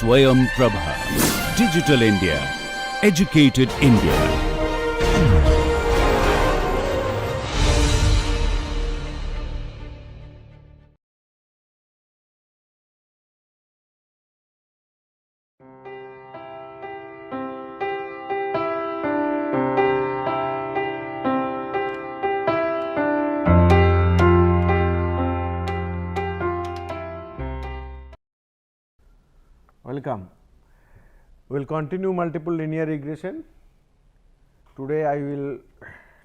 Swayam Prabha. Digital India. Educated India. Welcome. We will continue multiple linear regression. Today I will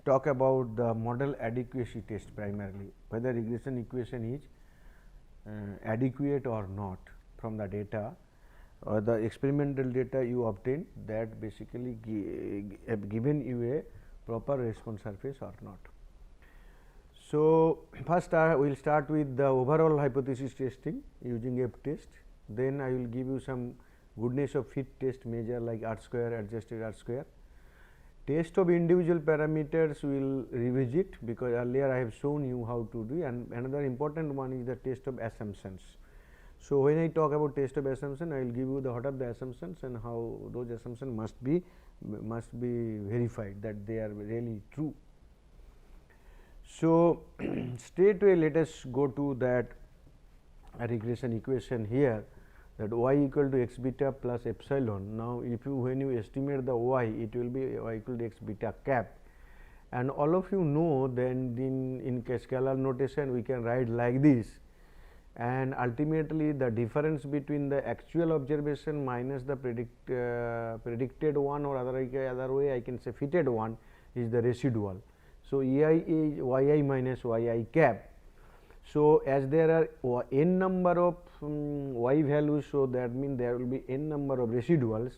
talk about the model adequacy test primarily, whether regression equation is adequate or not from the data or the experimental data you obtain that basically have given you a proper response surface or not. So, first we will start with the overall hypothesis testing using F test. Then I will give you some goodness of fit test measure like R square, adjusted R square. Test of individual parameters we will revisit, because earlier I have shown you how to do, and another important one is the test of assumptions. So, when I talk about test of assumption, I will give you the what are the assumptions and how those assumptions must be verified that they are really true. So, straight away let us go to that regression equation here, that y equal to x beta plus epsilon. Now, if you when you estimate the y, it will be y equal to x beta cap, and all of you know then in scalar notation we can write like this, and ultimately the difference between the actual observation minus the predicted one, or other way I can say fitted one, is the residual. So, ei is yi minus yi cap. So, as there are n number of y values, so that means there will be n number of residuals.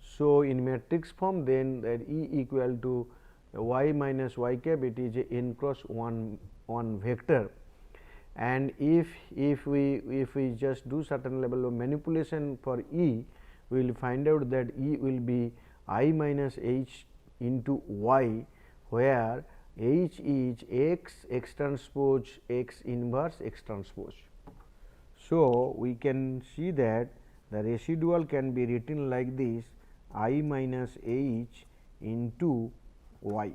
So, in matrix form, then that E equal to y minus y cap, it is a n cross 1 vector, and if we just do certain level of manipulation for E, we will find out that E will be I minus H into y, where H is x transpose x inverse x transpose. So, we can see that the residual can be written like this, I minus H into y,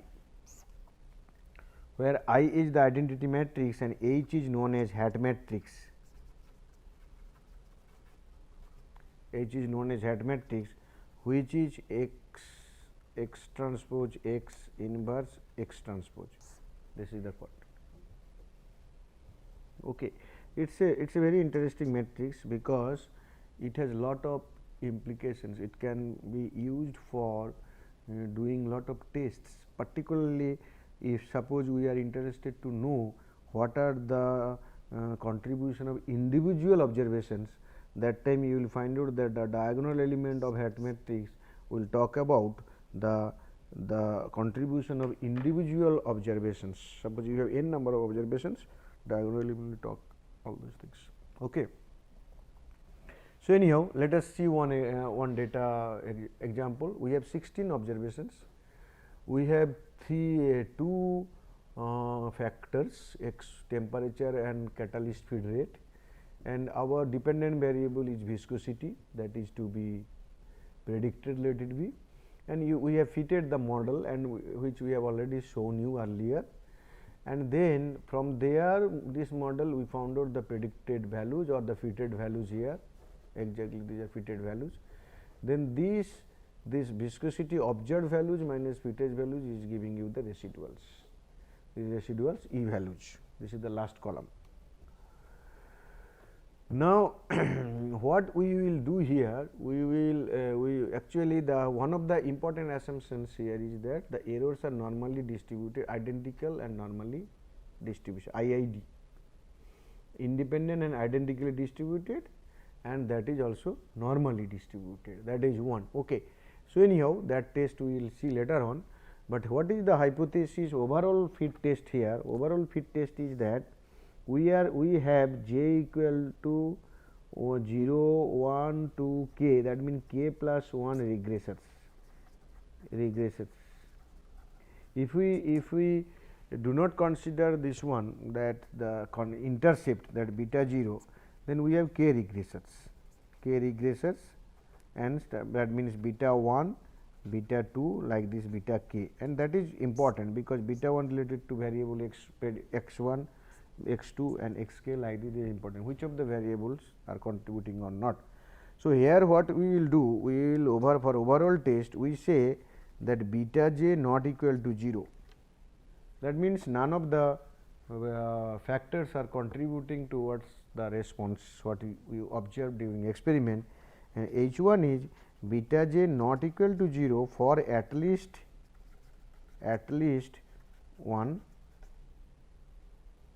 where I is the identity matrix and H is known as hat matrix. H is known as hat matrix, which is x transpose x inverse x transpose. This is the part. Okay. It's a very interesting matrix, because it has lot of implications. It can be used for doing lot of tests, particularly if suppose we are interested to know what are the contribution of individual observations. That time you will find out that the diagonal element of hat matrix will talk about the contribution of individual observations. Suppose you have n number of observations, diagonal element will talk all these things. Okay. So, anyhow, let us see one data example. We have 16 observations. We have two factors, x temperature and catalyst feed rate, and our dependent variable is viscosity, that is to be predicted, let it be, and we have fitted the model, and which we have already shown you earlier, and then from there this model we found out the predicted values or the fitted values here, exactly these are fitted values. Then this viscosity observed values minus fitted values is giving you the residuals, E values. This is the last column. Now, what we will do here, we actually one of the important assumptions here is that the errors are normally distributed, identical and normally distribution, IID, independent and identically distributed, and that is also normally distributed, that is one. Okay. So, anyhow that test we will see later on, but what is the hypothesis overall fit test here? Overall fit test is that we have j equal to 0, 1 to k, that means k plus 1 regressors. If we do not consider this one, that the intercept, that beta 0, then we have k regressors. and that means beta 1, beta 2 like this beta k, and that is important because beta 1 related to variable x1, x2 and xk like this is important, which of the variables are contributing or not. So, here what we will do, we will for overall test we say that beta j not equal to 0. That means, none of the factors are contributing towards the response what we observed during experiment, and H 1 is beta j not equal to 0 for at least one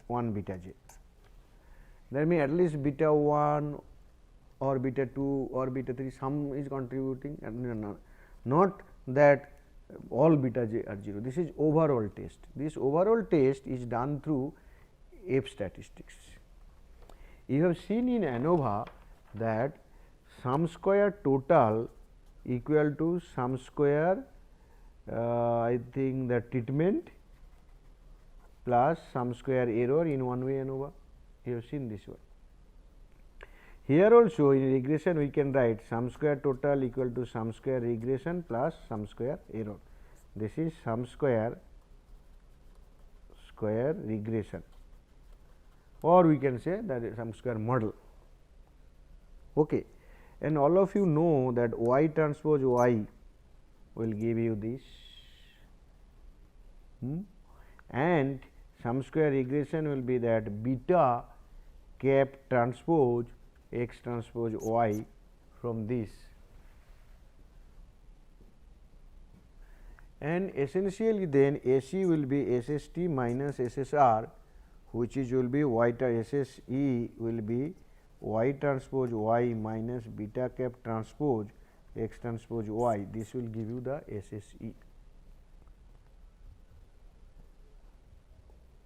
beta j. That means, at least beta 1 or beta 2 or beta 3 some is contributing, and not that all beta j are 0. This is overall test. This overall test is done through F statistics. You have seen in ANOVA that sum square total equal to sum square I think the treatment plus sum square error in one way ANOVA. You have seen this one. Here also in regression we can write sum square total equal to sum square regression plus sum square error. This is sum square regression, or we can say that is sum square model. Okay. And all of you know that y transpose y will give you this, and sum square regression will be that beta cap transpose x transpose y from this, and essentially then AC will be SST minus SSR, which is will be y SSE will be y transpose y minus beta cap transpose x transpose y. This will give you the SSE.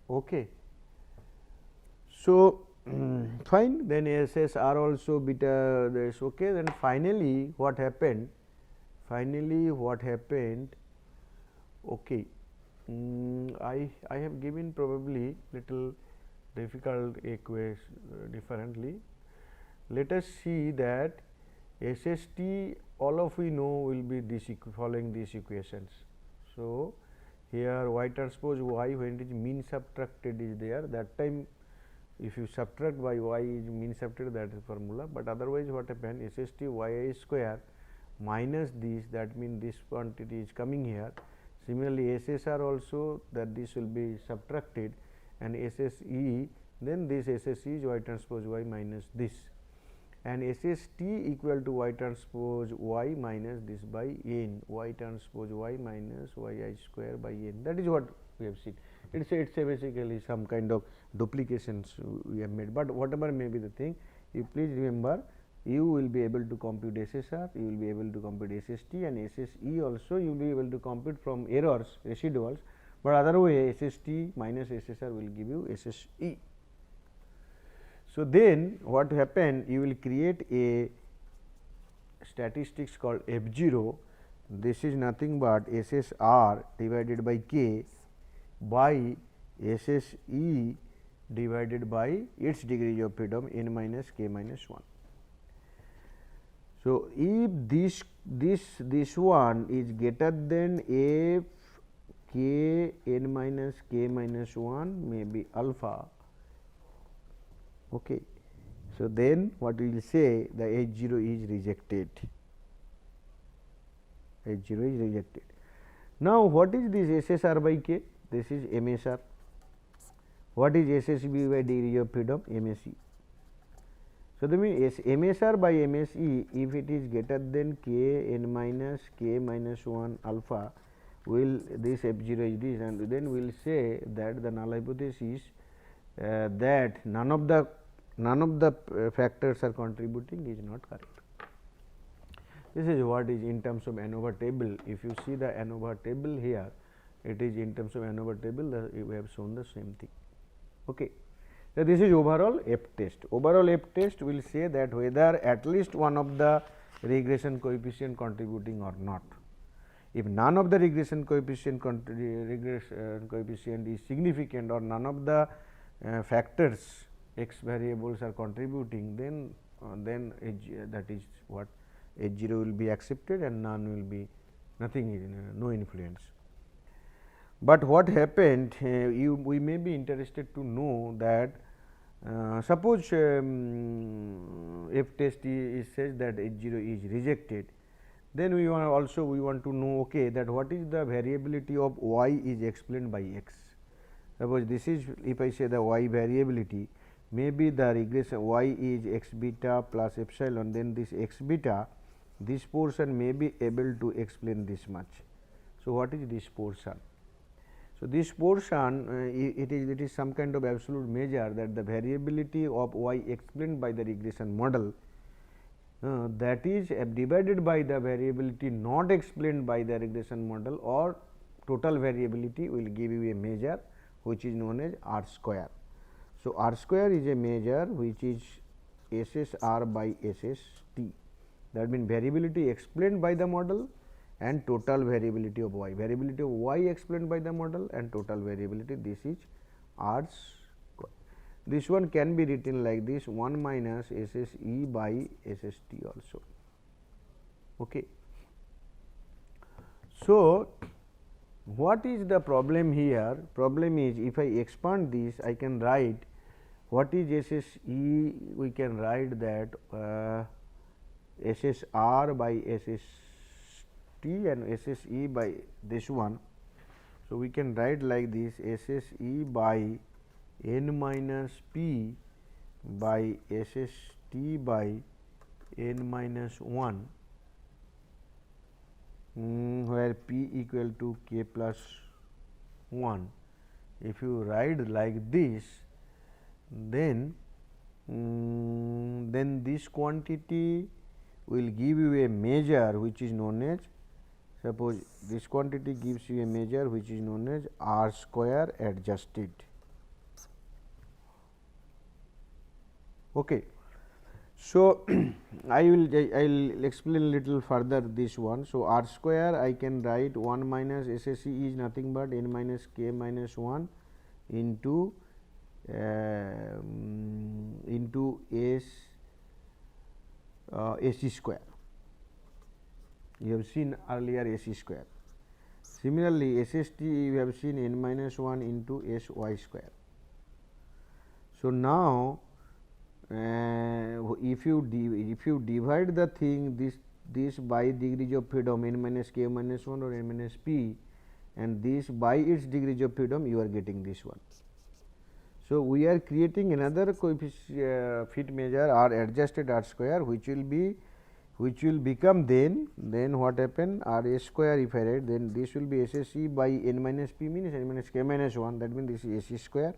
Okay. So, fine, then SSR also beta this okay. Then finally, what happened? Okay, I have given probably little difficult equation differently. Let us see that SST all of we know will be this following these equations. So, here y transpose y when it is mean subtracted is there, that time if you subtract by y is mean subtracted, that is formula, but otherwise what happen SST yi square minus this, that means this quantity is coming here. Similarly, SSR also that this will be subtracted, and SSE then this SSE is y transpose y minus this, and SST equal to y transpose y minus this by n, y transpose y minus yi square by n. That is what we have seen. It's a basically some kind of duplications we have made, but whatever may be the thing, you please remember you will be able to compute SSR, you will be able to compute SST, and SSE also you will be able to compute from errors residuals, but other way SST minus SSR will give you SSE. So, then what happen, you will create a statistics called F0. This is nothing but SSR divided by K by SSE divided by its degree of freedom n minus k minus 1. So, if this one is greater than f k n minus k minus 1 may be alpha. Okay. So, then what we will say the H0 is rejected. H0 is rejected. Now, what is this SSR by K? This is MSR. What is SSB by degree of freedom? MSE. So, that means MSR by MSE, if it is greater than k n minus k minus 1 alpha, will this F0 is this, and then we will say that the null hypothesis that none of the factors are contributing is not correct. This is what is in terms of ANOVA table. If you see the ANOVA table here, it is in terms of ANOVA table we have shown the same thing. Okay. So, this is overall F test. Overall F test will say that whether at least one of the regression coefficient contributing or not. If none of the regression coefficient is significant, or none of the factors x variables are contributing, then that is what H0 will be accepted and none will be nothing, no influence. But what happened, we may be interested to know that suppose if test is says that H0 is rejected, then we want to know, okay, that what is the variability of y is explained by x. Suppose this is, if I say the y variability, maybe the regression y is x beta plus epsilon, then this x beta, this portion may be able to explain this much. So, what is this portion? So, this portion it is some kind of absolute measure that the variability of y explained by the regression model that is divided by the variability not explained by the regression model, or total variability will give you a measure which is known as R square. So, R square is a measure which is SSR by SST, that means variability explained by the model and total variability of y. Variability of y explained by the model and total variability, this is R square. This one can be written like this, 1 minus SSE by SST also. Okay. So, what is the problem here? Problem is, if I expand this, I can write what is SSE, we can write that SSR by SST and SSE by this one. So, we can write like this, SSE by n minus p by SST by n minus 1, where p equal to k plus 1. If you write like this, then this quantity will give you a measure which is known as, suppose this quantity gives you a measure which is known as R square adjusted. Okay. So, I will explain little further this one. So, R square I can write 1 minus SSE is nothing but n minus k minus 1 into AC square. You have seen earlier AC square. Similarly, SST you have seen n minus 1 into SY square. So, now if you divide the thing this by degrees of freedom n minus k minus 1 or n minus p, and this by its degrees of freedom, you are getting this one. So, we are creating another coefficient fit measure R adjusted R square, which will become then what happen, R A square if I write, then this will be SSE by n minus p means n minus k minus 1, that means this is AC square.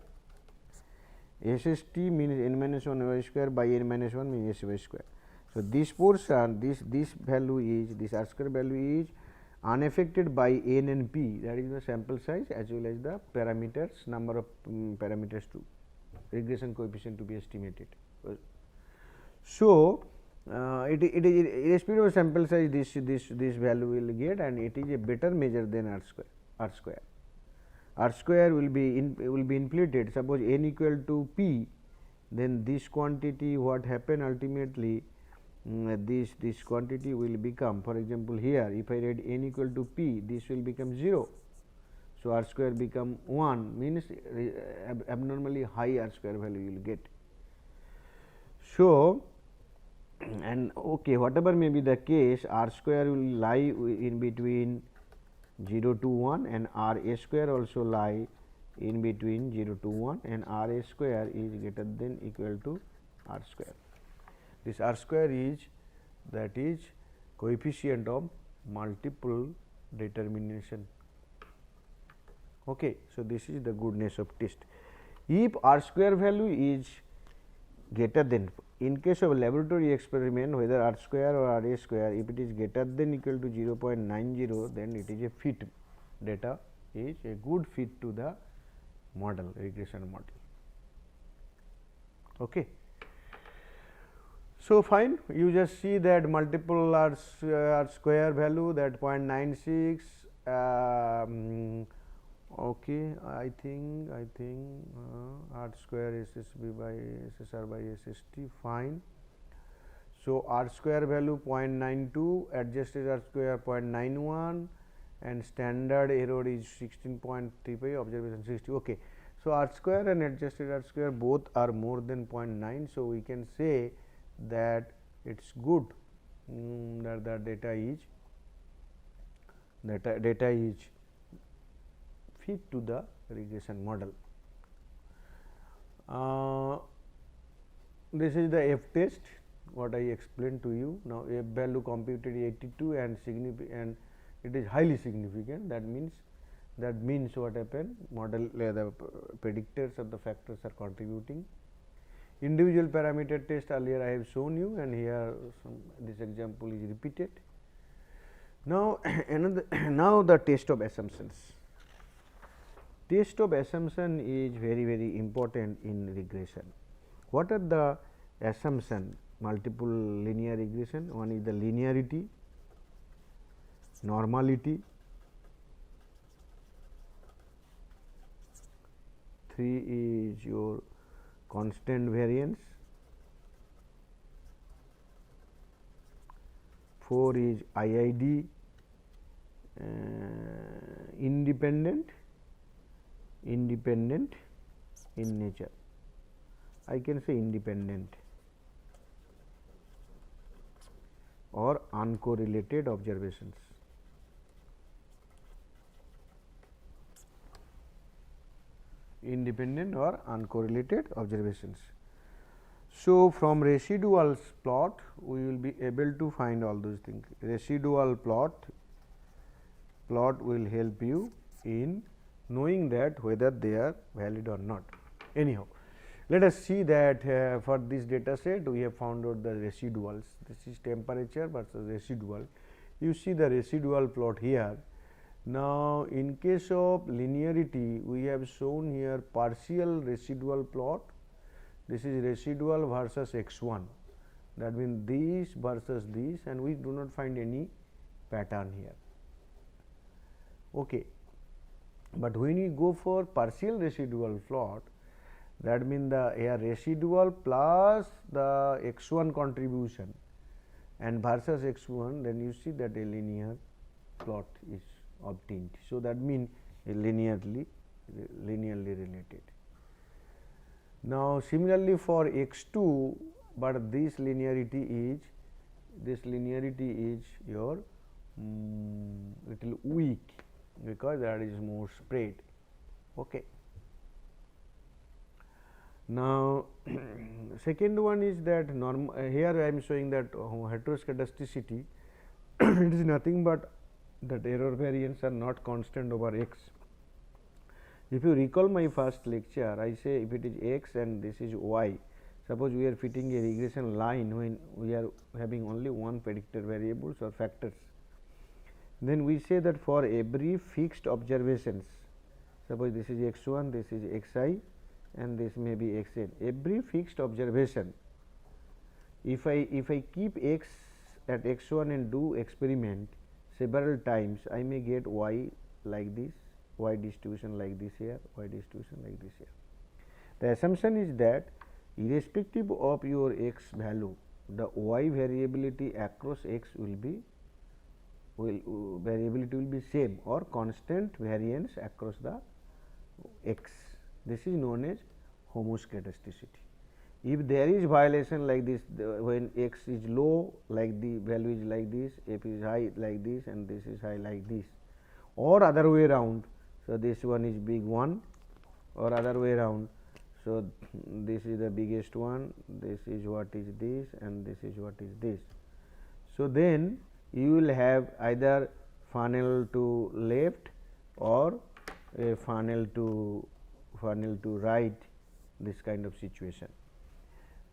SST means n minus 1 y square by n minus 1 means SY square. So, this portion, this value is, this R square value is unaffected by n and p, that is the sample size as well as the parameters, number of parameters to regression coefficient to be estimated. So, it is irrespective of sample size, this value will get, and it is a better measure than R square. R square will be inflated. Suppose n equal to p, then this quantity what happen ultimately, this quantity will become, for example, here if I write n equal to p, this will become 0. So, R square become 1 means abnormally high R square value you will get. So, and okay, whatever may be the case, R square will lie in between 0 to 1, and R A square also lie in between 0 to 1, and R A square is greater than equal to R square. This R square is, that is coefficient of multiple determination. Okay. So, this is the goodness of test. If R square value is greater than, in case of laboratory experiment, whether R square or R A square, if it is greater than equal to 0.90, then it is a fit data, is a good fit to the model, regression model. Okay. So, fine, you just see that multiple R square value, that 0.96, okay, I think R square SSB by SSR by SST, fine. So, R square value 0.92, adjusted R square 0.91 and standard error is 16.35, observation 60. Okay. So, R square and adjusted R square both are more than 0.9. So, we can say that it is good that the data is fit to the regression model. This is the F test what I explained to you. Now, F value computed 82 and it is highly significant. That means what happened, model the predictors of the factors are contributing. Individual parameter test earlier I have shown you, and here this example is repeated. Now, now the test of assumptions. Test of assumption is very important in regression. What are the assumption? Multiple linear regression. One is the linearity, normality, 3 is your constant variance, 4 is IID, independent in nature. I can say independent or uncorrelated observations. Independent or uncorrelated observations. So, from residuals plot we will be able to find all those things. Residual plot will help you in knowing that whether they are valid or not. Anyhow, let us see that for this data set we have found out the residuals. This is temperature versus residual. You see the residual plot here. Now, in case of linearity we have shown here partial residual plot. This is residual versus x1, that means this versus this, and we do not find any pattern here. Okay. But when you go for partial residual plot, that means the residual plus the x1 contribution and versus x1, then you see that a linear plot is obtained. So, that means linearly related. Now, similarly for x2, but this linearity is your little weak, because that is more spread. Okay. Now, second one is that here I am showing that heteroscedasticity it is nothing but that error variance are not constant over x. If you recall my first lecture, I say if it is x and this is y, suppose we are fitting a regression line when we are having only one predictor variables or factors, then we say that for every fixed observations, suppose this is x1, this is xi and this may be xn, every fixed observation, if I keep x at x1 and do experiment several times, I may get y like this, y distribution like this here, y distribution like this here. The assumption is that irrespective of your x value, the y variability across x will be same or constant variance across the x. This is known as homoscedasticity. If there is violation like this, when x is low, like the value is like this, f is high like this, and this is high like this, or other way around. So, this one is big one, or other way around. So, this is the biggest one, this is what is this, and this is what is this. So, then you will have either funnel to left or a funnel to right, this kind of situation.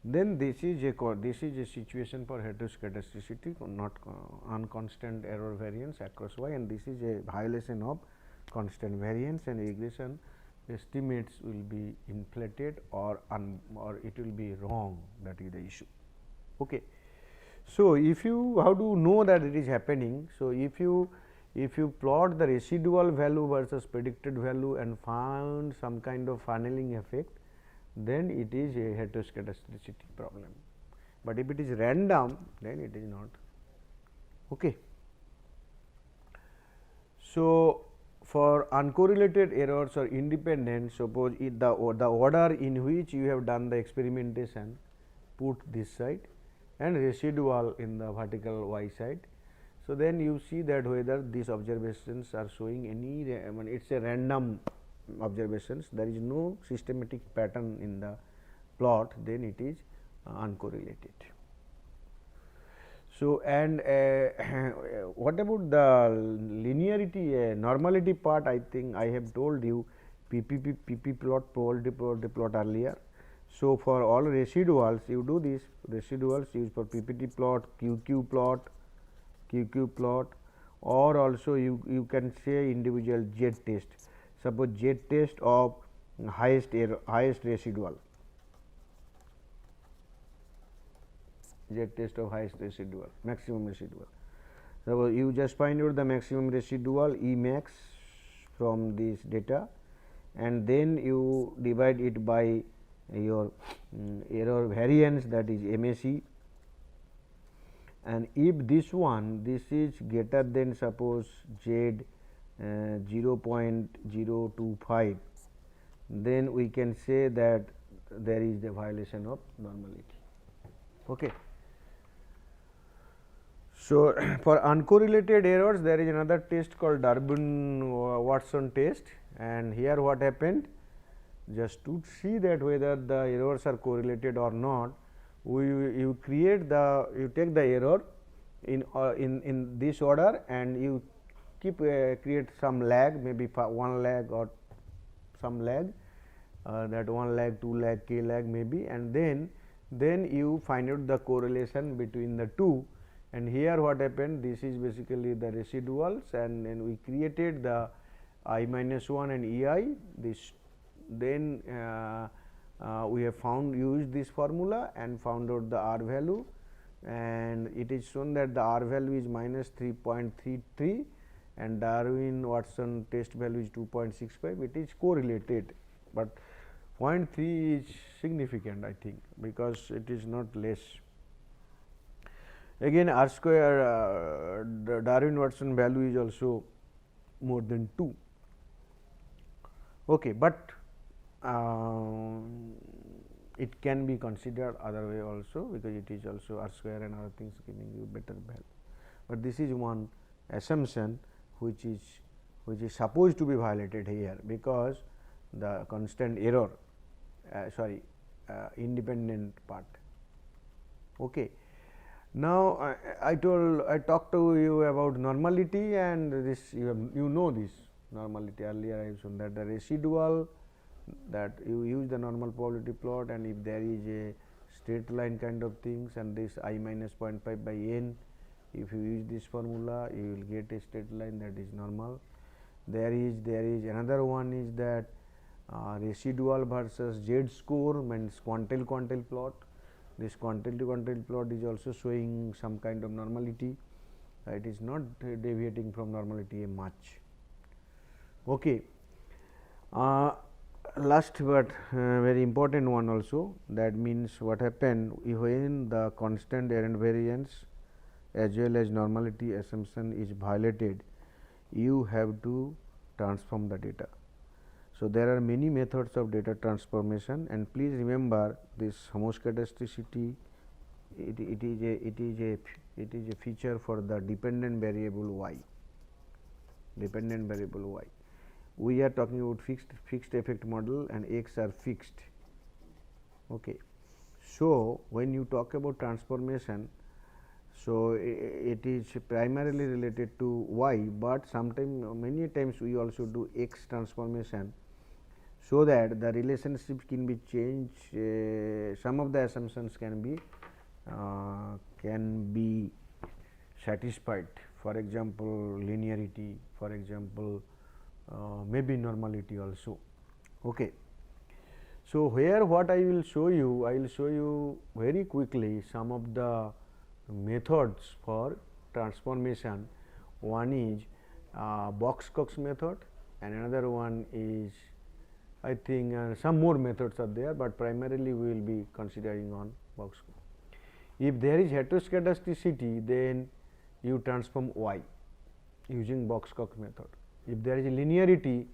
Then this is a situation for heteroscedasticity, not unconstant error variance across y, and this is a violation of constant variance, and regression estimates will be inflated or it will be wrong. That is the issue. Okay. So, if you how to know that it is happening? So, if you plot the residual value versus predicted value and found some kind of funneling effect, then it is a heteroscedasticity problem. but if it is random, then it is not. Okay. So, for uncorrelated errors or independent, suppose the order in which you have done the experimentation, put this side and residual in the vertical y side. So, then you see that whether these observations are showing any, I mean, it is a random observations, there is no systematic pattern in the plot, then it is uncorrelated. So, and what about the linearity, normality part? I think I have told you PP plot, probability plot earlier. So, for all residuals, you do this residuals use for PPT plot, QQ plot, or also you can say individual Z test. Suppose Z test of highest error, highest residual. Z test of highest residual, maximum residual. So, you just find out the maximum residual E max from this data, and then you divide it by your error variance, that is MAC, and if this is greater than suppose Z 0.025, then we can say that there is the violation of normality. Okay. So, for uncorrelated errors, there is another test called Durbin-Watson test, and here what happened, just to see that whether the errors are correlated or not, you create the, you take the error in this order, and you keep create some lag, maybe 1 lag or some lag, that 1 lag, 2 lag, k lag maybe, and then you find out the correlation between the two. And here what happened, this is basically the residuals, and then we created the I minus 1 and EI, this, then we have used this formula and found out the R value, and it is shown that the R value is minus 3.33 and Darwin-Watson test value is 2.65. It is correlated, but 0.3 is significant, I think, because it is not less. Again, R square, the Darwin-Watson value is also more than 2. Okay, but it can be considered other way also, because it is also R square and other things giving you better value. But this is one assumption which is supposed to be violated here, because the constant error, independent part. Okay. Now, I talked to you about normality, and this you know this normality. Earlier I have shown that the residual, that you use the normal probability plot, and if there is a straight line kind of things, and this I minus 0.5 by n, if you use this formula, you will get a straight line, that is normal. There is another one is that residual versus Z score, means quantile plot. This quantile plot is also showing some kind of normality. It is not deviating from normality much. Okay. Last but very important one also, that means what happened when the constant error variance as well as normality assumption is violated, you have to transform the data. So, there are many methods of data transformation, and please remember this homoscedasticity, it is a feature for the dependent variable y. We are talking about fixed effect model, and x are fixed. Okay. So, when you talk about transformation, so it is primarily related to y, but sometimes many times we also do x transformation, so that the relationships can be changed, some of the assumptions can be satisfied, for example linearity, for example maybe normality also. Okay. So, here what I will show you very quickly some of the methods for transformation. One is Box-Cox method, and another one is, I think some more methods are there, but primarily we will be considering on Box-Cox. If there is heteroscedasticity, then you transform y using Box-Cox method. If there is linearity,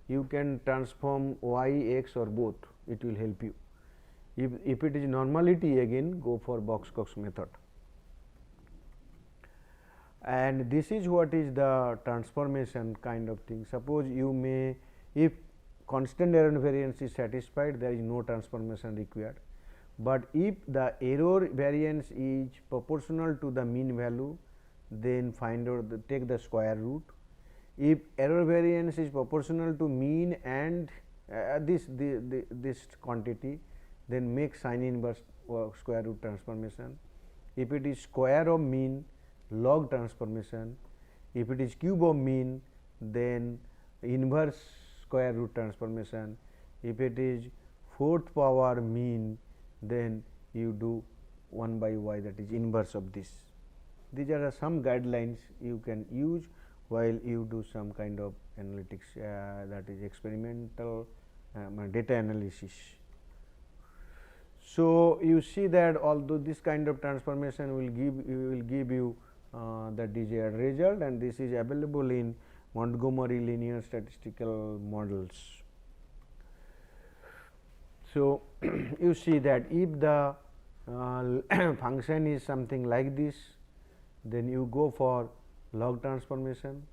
you can transform y, x or both, it will help you. If it is normality, again go for Box-Cox method. And this is what is the transformation kind of thing. Suppose you may, if constant error variance is satisfied, there is no transformation required. But if the error variance is proportional to the mean value, then find out take the square root. If error variance is proportional to mean and this quantity, then make sine inverse square root transformation. If it is square of mean, log transformation. If it is cube of mean, then inverse square root transformation. If it is fourth power mean, then you do 1 by y, that is inverse of this. These are some guidelines you can use while you do some kind of analytics, that is experimental data analysis. So, you see that although this kind of transformation will give you the desired result, and this is available in Montgomery linear statistical models. So, you see that if the function is something like this, then you go for log transformation.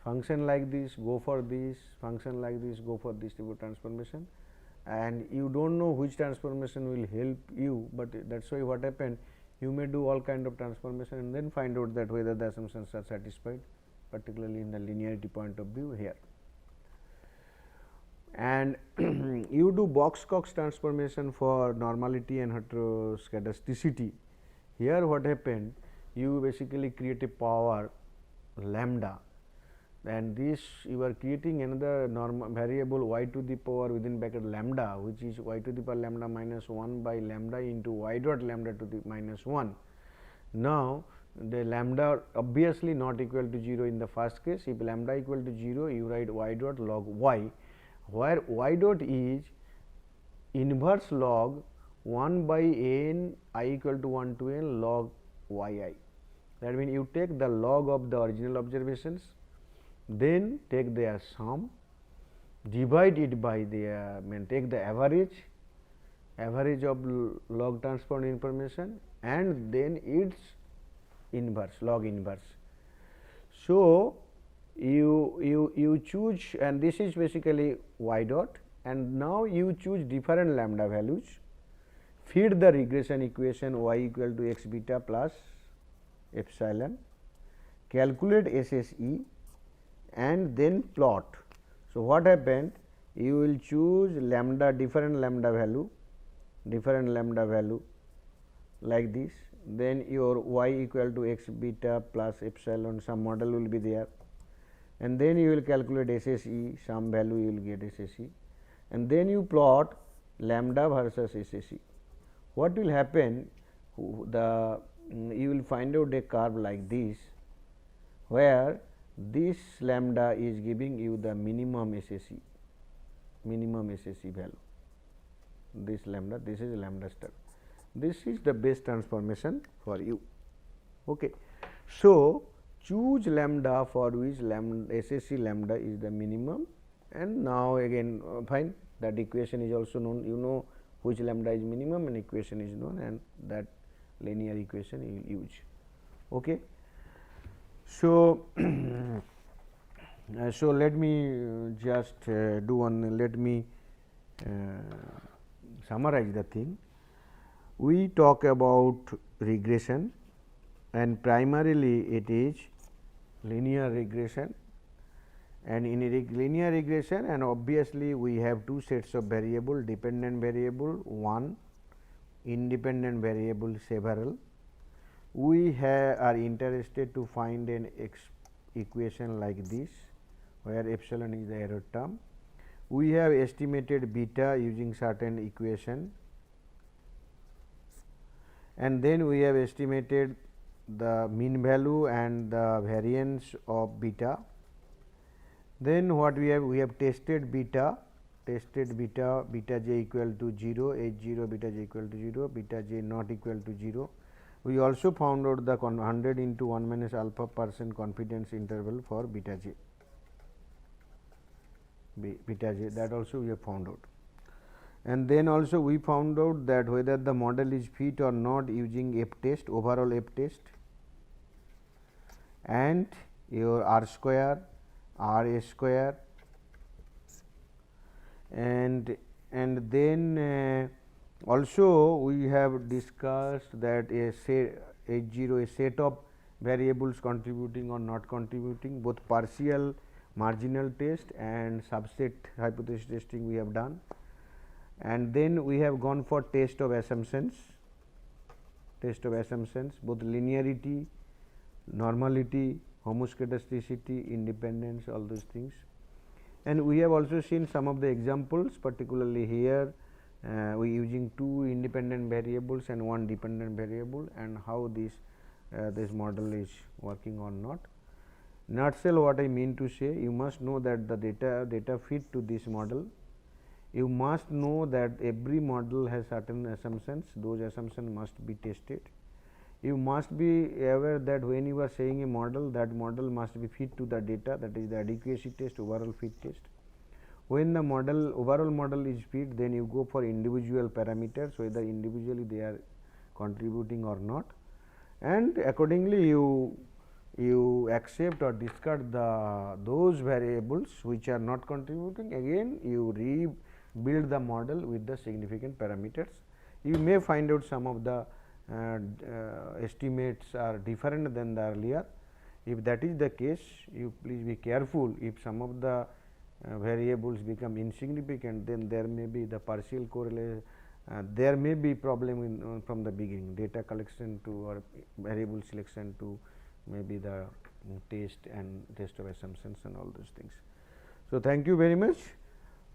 Function like this, go for this. Function like this, go for distributive transformation. And you do not know which transformation will help you, but that is why what happened, you may do all kind of transformation and then find out that whether the assumptions are satisfied, particularly in the linearity point of view here. And you do Box-Cox transformation for normality and heteroscedasticity. Here what happened, you basically create a power lambda, and this you are creating another normal variable y to the power within bracket lambda, which is y to the power lambda minus 1 by lambda into y dot lambda to the minus 1. Now, the lambda obviously not equal to 0 in the first case. If lambda equal to 0, you write y dot log y, where y dot is inverse log 1 by n I equal to 1 to n log y I. That means, you take the log of the original observations, then take their sum, divide it by their take the average of log transformed information, and then its inverse, log inverse. So, you choose, and this is basically y dot, and now you choose different lambda values, feed the regression equation y equal to x beta plus epsilon, calculate SSE and then plot. So, what happened, you will choose lambda, different lambda value like this, then your y equal to x beta plus epsilon, some model will be there, and then you will calculate SSE, some value you will get SSE, and then you plot lambda versus SSE. What will happen, you will find out a curve like this, where this lambda is giving you the minimum SSE value, this lambda, this is lambda star. This is the best transformation for you. Okay. So, choose lambda for which SSE lambda is the minimum, and now again fine, that equation is also known, you know which lambda is minimum and equation is known, and that linear equation you will use. Okay. So, so let me just do one, let me summarize the thing. We talk about regression, and primarily it is linear regression, and in linear regression, and obviously we have two sets of variable, dependent variable 1, independent variable several. We are interested to find an equation like this, where epsilon is the error term. We have estimated beta using certain equation, and then we have estimated the mean value and the variance of beta. Then what we have tested beta tested beta j equal to 0, H0 beta j equal to 0, beta j not equal to 0. We also found out the 100 into 1 minus alpha % confidence interval for beta j, that also we have found out. And then also we found out that whether the model is fit or not using F test, overall F test, and your R square, R A square, and then also we have discussed that a H0 a set of variables contributing or not contributing, both partial marginal test and subset hypothesis testing we have done. And then we have gone for test of assumptions, both linearity, normality, homoscedasticity, independence, all those things. And we have also seen some of the examples, particularly here we using 2 independent variables and 1 dependent variable, and how this model is working or not. Nutshell, what I mean to say, you must know that the data fit to this model. You must know that every model has certain assumptions, those assumptions must be tested. You must be aware that when you are saying a model, that model must be fit to the data, that is the adequacy test, overall fit test. When the overall model is fit, then you go for individual parameters, whether individually they are contributing or not, and accordingly you accept or discard those variables which are not contributing. Again you rebuild the model with the significant parameters. You may find out some of the estimates are different than the earlier. If that is the case, you please be careful. If some of the variables become insignificant, then there may be the partial correlation, there may be problem from the beginning, data collection to or variable selection to maybe the test and test of assumptions and all those things. So, thank you very much.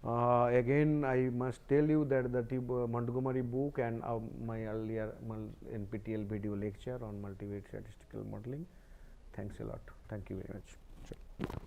Again I must tell you that the Montgomery book and my earlier NPTEL video lecture on multivariate statistical modeling. Thanks a lot. Thank you very much. Sure.